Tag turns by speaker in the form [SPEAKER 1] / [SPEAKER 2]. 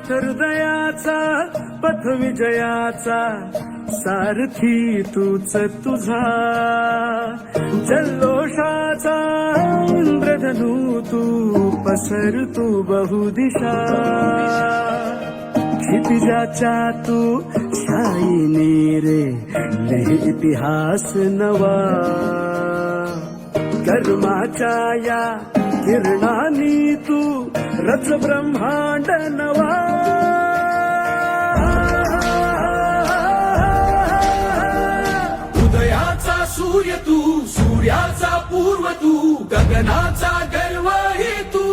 [SPEAKER 1] पथ हृदयाचा पथ विजयाचा सारथी तूच तुझा जल्लोषाचा इंद्रधनू तू पसर तू बहुदिशा क्षितिजाच्या तू शाईनी रे लिहि इतिहास नवा कर्माच्या या किरणानी तू रच ब्रह्मांड नवा
[SPEAKER 2] उदयाचा सूर्य तू सूर्याचा पूर्व तू गगनाचा गर्व हे तू